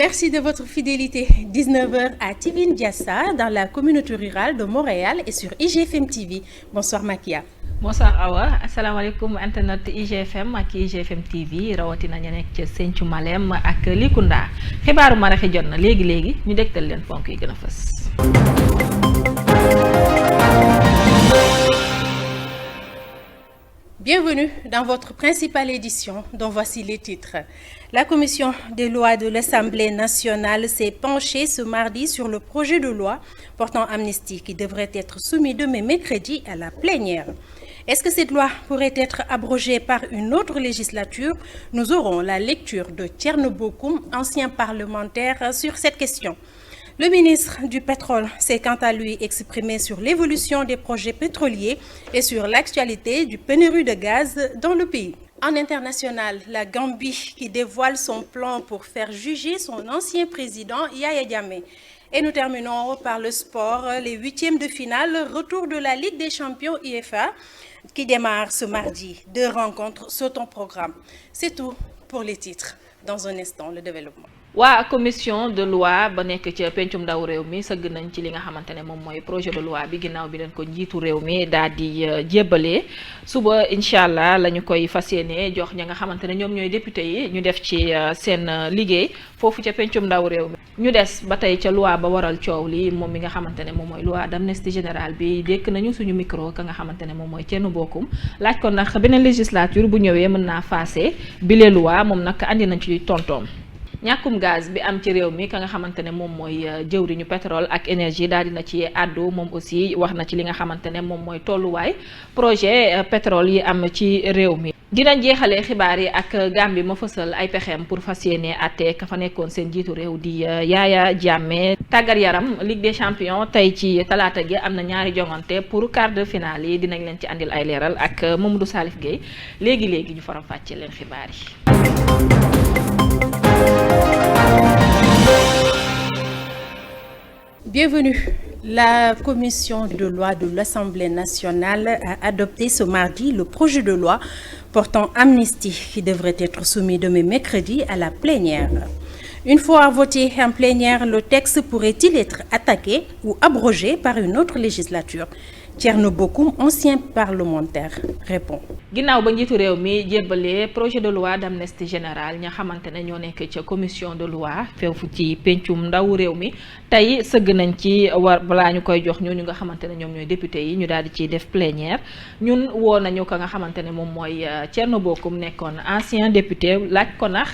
Merci de votre fidélité. 19h à Tivin Diassa, dans la communauté rurale de Montréal et sur IGFM TV. Bonsoir Makia. Bonsoir Awa, asalaamaaleykum internet IGFM ak IGFM TV rawatina ñu nekk ca Sinthiou Malem ak Likunda xibaaru maraxi jot na léegi ñu dégtal leen ponk yi gën a fës. Bienvenue dans votre principale édition, dont voici les titres. La commission des lois de l'Assemblée nationale s'est penchée ce mardi sur le projet de loi portant amnistie qui devrait être soumis demain mercredi à la plénière. Est-ce que cette loi pourrait être abrogée par une autre législature? Nous aurons la lecture de Thierno Bocoum, ancien parlementaire, sur cette question. Le ministre du Pétrole s'est quant à lui exprimé sur l'évolution des projets pétroliers et sur l'actualité du pénurie de gaz dans le pays. En international, la Gambie qui dévoile son plan pour faire juger son ancien président Yaya Jammeh. Et nous terminons par le sport, les huitièmes de finale, retour de la Ligue des champions UEFA qui démarre ce mardi. 2 rencontres sont au programme. C'est tout pour les titres. Dans un instant, le développement. waa commission de loi ba nekk ci pencum ndaw réew mi sëgg nañ ci li nga xamante ne moom mooy projet de loi bi ginnaaw bi leen ko njiitu réew mi daal di jébbalee suba incha allah la ñu koy fas yéene jox ña nga xamante ne ñoom ñooy député yi ñu def ci seen liggéey foofu ca pencum ndaw réew mi. ñu des ba tey ca loi ba waral coow li moom mi nga xamante ne moom mooy loi d'amnistie générale bi dékk nañu suñu micro ka nga xamante ne moom mooy Thierno Bocoum laaj ko ndax beneen législature bu ñëwee mën naa faase bile loi moom nag andi nañ ci tontoom. ñàkkum gaz bi am ci réew mi ka nga xamante ne moom mooy jëwriñu pétrole ak énergie daal dina ci àddu moom aussi wax na ci li nga xamante ne moom mooy tolluwaay projet pétrole yi am ci réew mi. dinañ jeexalee xibaar yi ak Gambie ma fësal ay pexeem pour fas yéene àtte ka fa nekkoon seen jiitu réew di Yaya Jammeh. tàggat yaram Ligue des champions tey ci talaata gi am na ñaari jongante pour quart de finale yi dinañ leen ci andil ay leeral ak Mamadou Salif Gueye léegi ñu faram fàcce leen xibaar yi. Bienvenue. La commission de loi de l'Assemblée nationale a adopté ce mardi le projet de loi portant amnistie qui devrait être soumis demain mercredi à la plénière. Une fois voté en plénière, le texte pourrait-il être attaqué ou abrogé par une autre législature? Thierno Bocoum, ancien parlementaire, répond. ginnaaw ba njiitu réew mi jébbalee projet de loi d'amnistie générale ña xamante ne ñoo nekk ca commission de loi foofu ci pencum ndaw réew mi tey sëgg nañ ci war balaa ñu koy jox ñooñu nga xamante ne ñoom ñooy député yi ñu daal di ciy def plénière ñun woo nañu ko nga xamante ne moom mooy Thierno Bocoum nekkoon ancien député laaj ko nax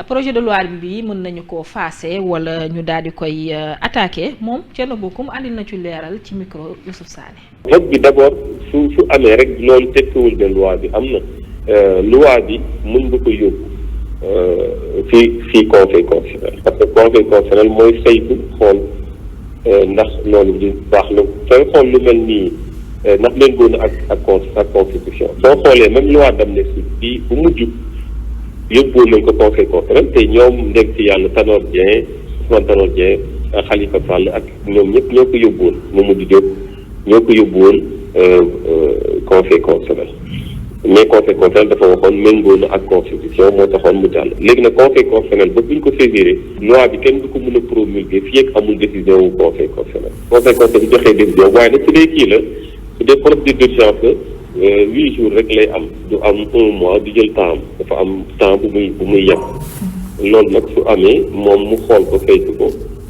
projet de loi bi mën nañu koo faase wala ñu daal di koy attaqué moom Thierno Bocoum andi na ci leeral ci micro Youssouf Sané. vote bi d'abord su amee rek loolu tekkiwul de loi bi am na loi bi mën nga ko yóbbu fii conseil constitutionnel parce que conseil constitutionnel mooy saytu xool ndax loolu di baax la sooy xool lu mel nii ndax leen goon ak constitution soo xoolee même loi d'amnistie bi bu mujj yóbbuwoon nañ ko conseil constitutionnel te ñoom ndeg ci yàlla Tanor Dieng Ousmane Tanor Dieng ak Khalifa Sall ak ñoom ñëpp ñoo ko yóbbuwoon Mamadou Diop ñoo ko yóbbuwoon conseil constitutionnel mais conseil constitutionnel dafa waxoon méngoo na ak constitution moo taxoon mu jàll léegi nag conseil constitutionnel ba buñ ko saisiré loi bi kenn du ko mën a promulguer fii ak amul décision wu conseil constitutionnel bu joxee décision waaye nag su dee kii la su dee procédure d'urgence la 8 jours rek lay am du am 1 mois di jël temps dafa am temps bu muy yem loolu nag su amee moom mu xool ko saytu ko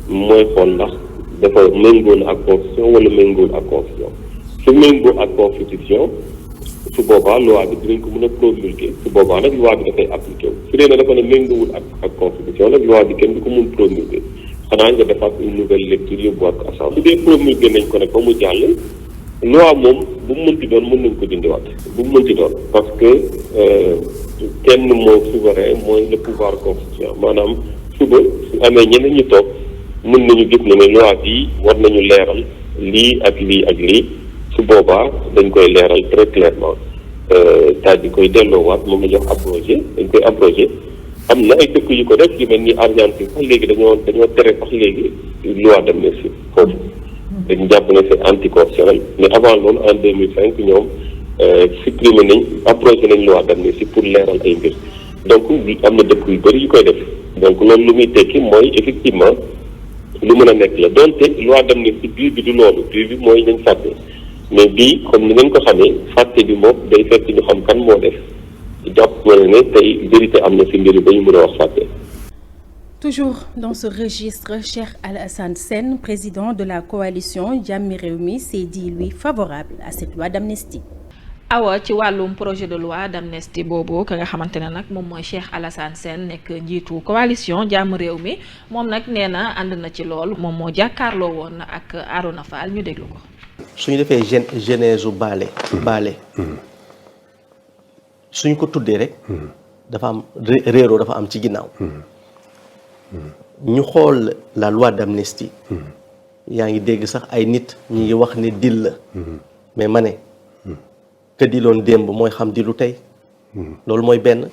mooy xool ndax dafa méngoo na ak constitution wala méngoo ak constitution su méngoo ak constitution su boobaa loi bi dinañ ko mën a promulguer su boobaa nag loi bi dafay appliqué wu su dee ne dafa ne méngoowul ak constitution nag loi bi kenn du ko mun promulguer xanaa nga defaat une nouvelle lecture yóbbuwaat ko assemblée. su dee promulguer nañ ko nag ba mu jàll loi moom bu mu mënti doon mën nañ ko dindiwaat bu mu mënti doon parce que kenn moo souverain mooy le pouvoir constitutionnel maanaam suba su amee ñeneen ñu toog mën nañu gis ne loi bi war nañu leeral lii ak lii ak lii su boobaa dañ koy leeral très clairement daal di koy delloowaat moom la ñuy wax abrogé dañ koy abrogé am na ay dëkk yu ko def yu mel ni Argentine sax léegi dañoo tere sax léegi loi d'amnistie foofu dañu jàpp ne c'est anticonstitutionnel mais avant loolu en 2005 ñoom supprimé nañ abrogé nañ loi d'amnistie pour leeral ay mbir donc am na dëkk yu bëri yu koy def donc loolu lu muy tekki mooy effectivement lu mën a nekk la donte loi d'amnistie biir bi du loolu biir bi mooy nañ fàtte mais bii comme ni ngeen ko xamee fàtte bi moom day fekk ñu xam kan moo def jàpp na ne tey vérité am na si mbir ba ñu mën a wax fàtte. Toujours dans ce registre, Cheikh Alassane Sène, président de la coalition Jàmmi Réwmi, s'est dit lui favorable à cette loi d'amnistie. awa ci wàllum projet de loi d'amnistie boobu ka nga xamante ne nag moom mooy Cheikh Alassane Sène nekk njiitu coalition Jàmmi Réwmi moom nag nee na ànd na ci lool moom moo jàkkaarloo woon ak Arona Fall ñu déglu ko. suñu defee genèse u baale suñ ko tuddee rek dafa am réeroo dafa am ci ginnaaw ñu xool la loi d'amnistie yaa ngi dégg sax ay nit ñi ngi wax ne dil la mais ma ne que diloon démb mooy xam di lu tey loolu mooy benn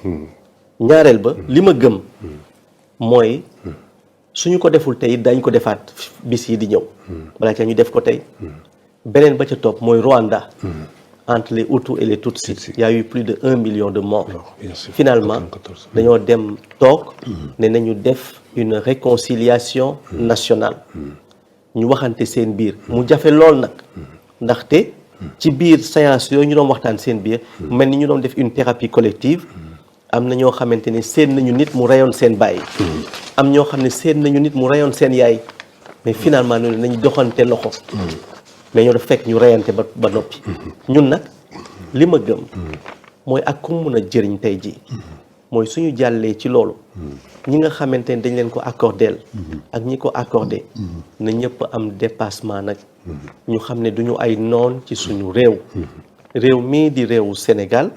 ñaareel ba li ma gëm mooy suñu ko deful tey dañ ko defaat bis yi di ñëw balaa ca ñu def ko tey beneen ba ca topp mooy Rwanda entre les Hutus et les Tutsis il y a eu plus de 1 million de morts finalement dañoo dem toog ne nañu def une réconciliation nationale ñu waxante seen biir mu jafe lool nag ndaxte ci biir séance yooyu ñu doon waxtaan seen biir mel ni ñu doon def une thérapie collective am na ñoo xamante ne seen nañu nit mu reyoon seen baay am ñoo xam ne seen nañu nit mu reyoon seen yaay mais finalement ñu ne nañu doxante loxo mais ñoo def fekk ñu reyante ba noppi ñun nag li ma gëm mooy ak ku mun a jëriñ tey jii mooy suñu jàllee ci loolu ñi nga xamante ne dañ leen ko accordeel ak ñi ko accordé na ñëpp am dépassement nag ñu xam ne duñu ay noon ci suñu réew mii di réewu Sénégal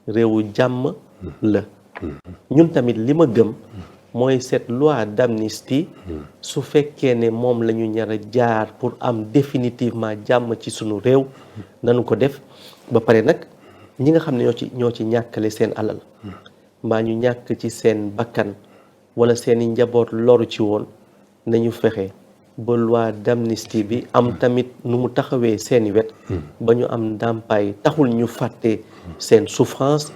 réewu jàmm la ñun tamit li ma gëm mooy cette loi d'amnistie su fekkee ne moom la ñu ñar a jaar pour am définitivement jàmm ci suñu réew nanu ko def ba pare nag ñi nga xam ne ñoo ci ñàkkale seen alal mbaa ñu ñàkk ci seen bakkan wala seeni njaboot loru ci woon nañu fexe ba loi d'amnistie bi am tamit nu mu taxawee seeni wet ba ñu am ndàmpaay taxul ñu fàtte seen souffrance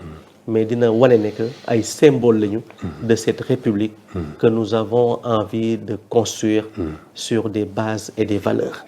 mais dina wane ne que ay symbole lañu de cette république que nous avons envie de construire sur des bases et des valeurs.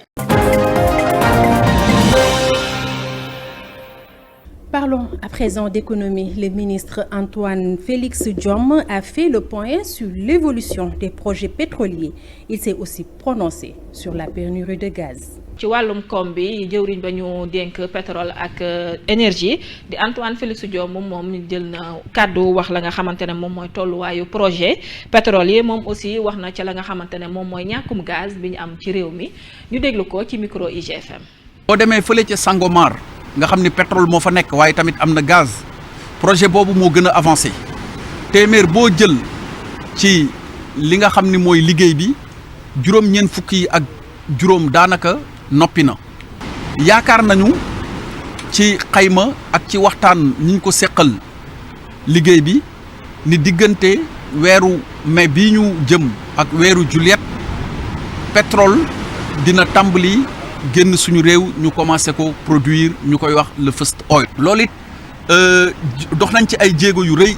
Parlons à présent d'économie. Le ministre Antoine Félix Diome a fait le point sur l'évolution des projets pétroliers. Il s'est aussi prononcé sur la pénurie de gaz. ci wàllum koom bi jëwriñ ba ñu dénk pétrole ak énergie di Antoine Félix Diome moom jël na kàddu wax la nga xamante ne moom mooy tolluwaayu projet pétrolier moom aussi wax na ca la nga xamante ne moom mooy ñàkkum gaz bi ñu am ci réew mi ñu déglu ko ci micro IGFM. boo demee fële ca Sangomar nga xam ni pétrole moo fa nekk waaye tamit am na gaz projet boobu moo gën a avancé téeméer boo jël ci li nga xam ni mooy liggéey bi juróom-ñeent fukki yi ak juróom daanaka noppi na yaakaar nañu ci xayma ak ci waxtaan ñi ñu ko seqal liggéey bi ni diggante weeru mai bii ñu jëm ak weeru juillet pétrole dina tàmbali génn suñu réew ñu commencé ko produire ñu koy wax le first oil. loolu it dox nañ ci ay jéego yu rëy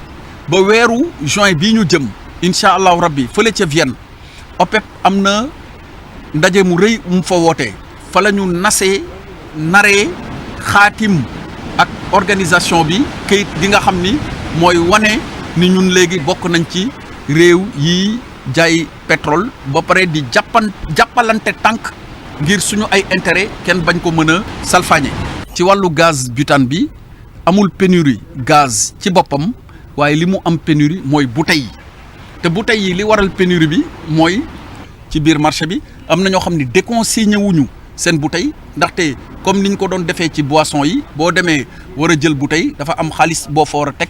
ba weeru juin bii ñu jëm incha allahu rabbi fële ca Vienne OPEP am na ndaje mu rëy mu fa wootee fa la ñu naree xaatim ak organisation bi këyit gi nga xam ni mooy wane ni ñun léegi bokk nañ ci réew yi jaay pétrole ba pare di jàppalante tànk ngir suñu ay intérêt kenn bañ ko mën a salfaañe. ci wàllu gaz butane bi amul pénurie gaz ci boppam waaye li mu am pénurie mooy bouteille yi te bouteille yi li waral pénurie bi mooy ci biir marché bi am na ñoo xam ne déconsigné wuñu seen bouteille ndaxte comme niñ ko doon defee ci boisson yi boo demee war a jël bouteille dafa am xaalis boo fa war a teg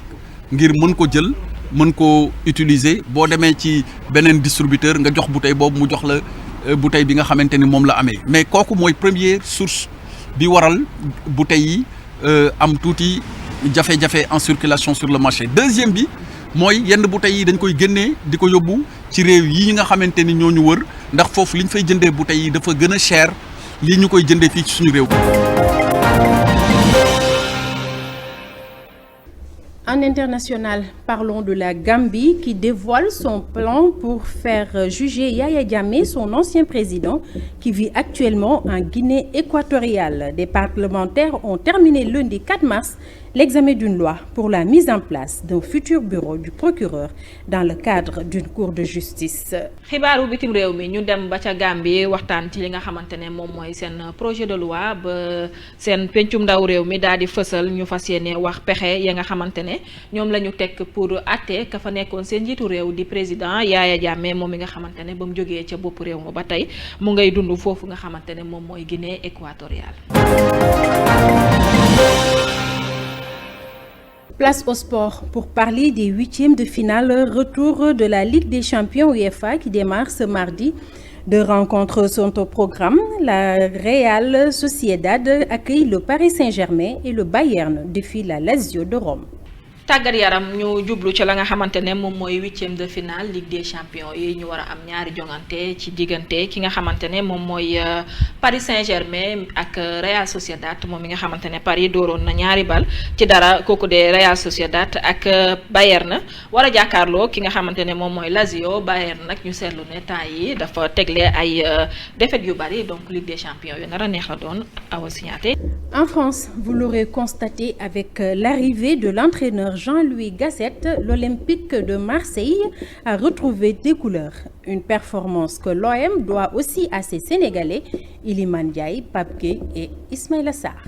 ngir mën ko jël mën ko utiliser boo demee ci beneen distributeur nga jox bouteille boobu mu jox la bouteille bi nga xamante ni moom la amee mais kooku mooy première source bi waral bouteille yi am tuuti jafe-jafe en circulation sur le marché. Deuxième bi mooy yenn bouteilles yi dañ koy génnee di ko yóbbu ci réew yi nga xamante ni ñoo ñu wër ndax foofu li ñu fay jëndee bouteilles yi dafa gën a cher lii ñu koy jëndee fii ci suñu réew. En international, parlons de la Gambie qui dévoile son plan pour faire juger Yaya Jammeh, son ancien président, qui vit actuellement en Guinée équatoriale. Des parlementaires ont terminé lundi 4 mars l'examen d'une loi pour la mise en place d'un futur bureau du procureur dans le cadre d'une cour de justice. xibaaru bitim réew mi ñu dem ba ca Gambie waxtaan ci li nga xamante ne moom mooy seen projet de loi ba seen pencum ndaw réew mi daal di fësal ñu fas yéene wax pexe ya nga xamante ne ñoom la ñu teg pour àtte ka fa nekkoon seen njiitu réew di président Yaya Jammeh moom mi nga xamante ne ba mu jógee ca bopp réew ma ba tey mu ngay dund foofu nga xamante ne moom mooy Guinée équatoriale. Place au sport pour parler des huitièmes de finale retour de la Ligue des champions UEFA qui démarre ce mardi. Deux rencontres sont au programme. La Real Sociedad accueille le Paris Saint-Germain et le Bayern défie la Lazio de Rome. tàggat yaram ñu jublu ci la nga xamante ne moom mooy huitième de finale Ligue des champions yi ñu war a am ñaari jongante ci diggante ki nga xamante ne moom mooy Paris Saint-Germain ak Real Sociedad moom mi nga xamante ne Paris dooroon na ñaari bal ci dara kooku de Real Sociedad ak Bayern war a jàkkaarloo ki nga xamante ne moom mooy Lazio. Bayern nag ñu seetlu ne temps yi dafa tegle ay défaites yu bari donc Ligue des champions yu nar a neex la doon Awa Signaté. En France, vous l'aurez constaté avec l'arrivée de l'entraîneur Jean-Louis Gasset, l'Olympique de Marseille a retrouvé des couleurs. Une performance que l'OM doit aussi à ses Sénégalais, Iliman Ndiaye, Pape Gueye et Ismaïla Sarr.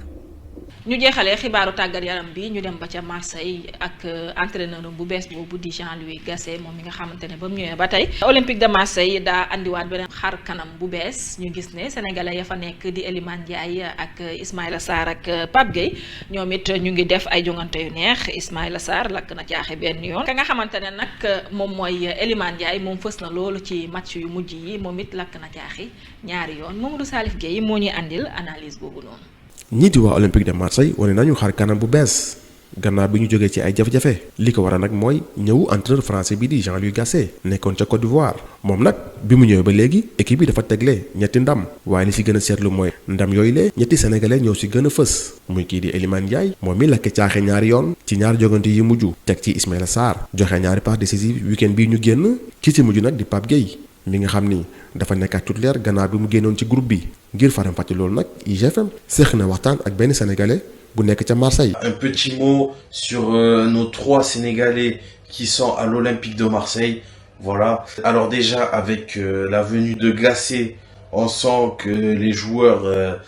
ñu jeexalee xibaaru tàggat yaram bi ñu dem ba ca Marseille ak entraîneur bu bees boobu di Jean-Louis Gasset moom mi nga xamante ne ba mu ñëwee ba tey Olympique de Marseille daa andiwaat beneen xar kanam bu bees ñu gis ne sénégalais ya fa nekk di Iliman Ndiaye ak Ismaïla Sarr ak Pape Gueye ñoom it ñu ngi def ay jongante yu neex. Ismaïla Sarr lakk na caaxe benn yoon ka nga xamante ne nag moom mooy Iliman Ndiaye moom fës na loolu ci match yu mujj yi moom it lakk na caaxi ñaari yoon. Mamadou Salif Gueye moo ñuy andil analyse boobu noonu. ñii di waa Olympique de Marseille wane nañu xar kanam bu bees gannaaw bi ñu jógee ci ay jafe-jafe li ko waral nag mooy ñëwu entraîneur français bi di Jean-Louis Gasset nekkoon ca Côte d'Ivoire moom nag bi mu ñëwee ba léegi équipe bi dafa tegle ñetti ndam waaye li ci gën a seetlu mooy ndam yooyu lee ñetti sénégalais ñoo ci gën a fës muy kii di Iliman Ndiaye moom mi lakke caaxe ñaari yoon ci ñaari jogante yi mujj teg ci Ismaïla Sarr joxe ñaari passe décisive week-end bii ñu génn ki ci mujj nag di Pape Gueye mi nga xam ni dafa nekk titulaire gannaaw bi mu génnoon ci groupe bi ngir faram fàcce loolu nag IGFM seex na waxtaan ak benn sénégalais bu nekk ca Marseille. Un petit mot sur nos 3 sénégalais qui sont à l'Olympique de Marseille. Voilà. Alors déjà avec la venue de Gasset, on sent que les joueurs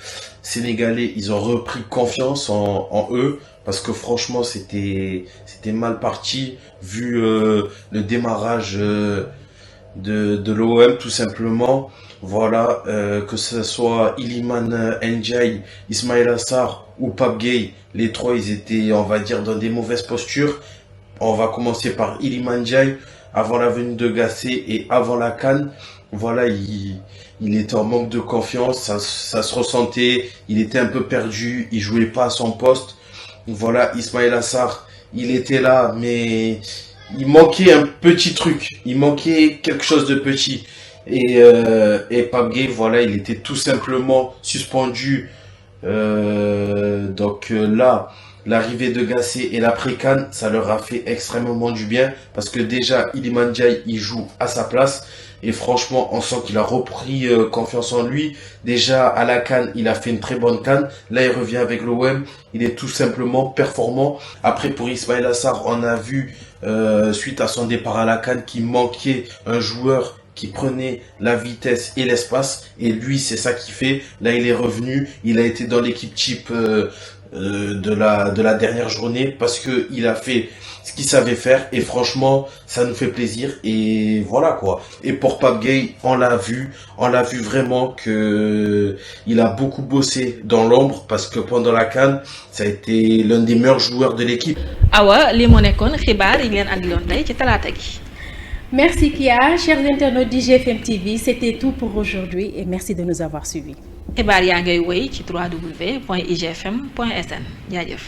sénégalais, ils ont repris confiance en eux. Parce que franchement c'était mal parti vu le démarrage de l'OM tout simplement. Voilà, que ce soit Iliman Ndiaye, Ismaïla Sarr ou Pape Gueye, les trois ils étaient, on va dire, dans des mauvaises postures. On va commencer par Iliman Ndiaye, avant la venue de Gasset et avant la CAN. Voilà, il était en manque de confiance, ça se ressentait, il était un peu perdu, il jouait pas à son poste. Voilà, Ismaïla Sarr, il était là, mais il manquait un petit truc, il manquait quelque chose de petit. Et Pape Gueye, voilà, il était tout simplement suspendu. Donc là, l'arrivée de Gasset et l'après-CAN, ça leur a fait extrêmement du bien. Parce que déjà, Iliman Ndiaye, il joue à sa place. Et franchement, on sent qu'il a repris confiance en lui. Déjà, à la CAN, il a fait une très bonne CAN. Là, il revient avec l'OM. Il est tout simplement performant. Après, pour Ismaïla Sarr, on a vu, suite à son départ à la CAN, qu'il manquait un joueur qui prenait la vitesse et l'espace, et lui c'est ça qu'il fait. Là il est revenu, il a été dans l'équipe type de la dernière journée parce que il a fait ce qu'il savait faire et franchement ça nous fait plaisir et voilà quoi. Et pour Pape Gueye, on l'a vu vraiment que il a beaucoup bossé dans l'ombre parce que pendant la CAN ça a été l'un des meilleurs joueurs de l'équipe. Awa li mo nekkoon xibaar yi ngeen andiloon tey ci talaata gi. Merci Kia, chers internautes d'IGFM TV, c'était tout pour aujourd'hui et merci de nous avoir suivis. xibaar yaa ngay woy ci www.igfm.sn jaajëf.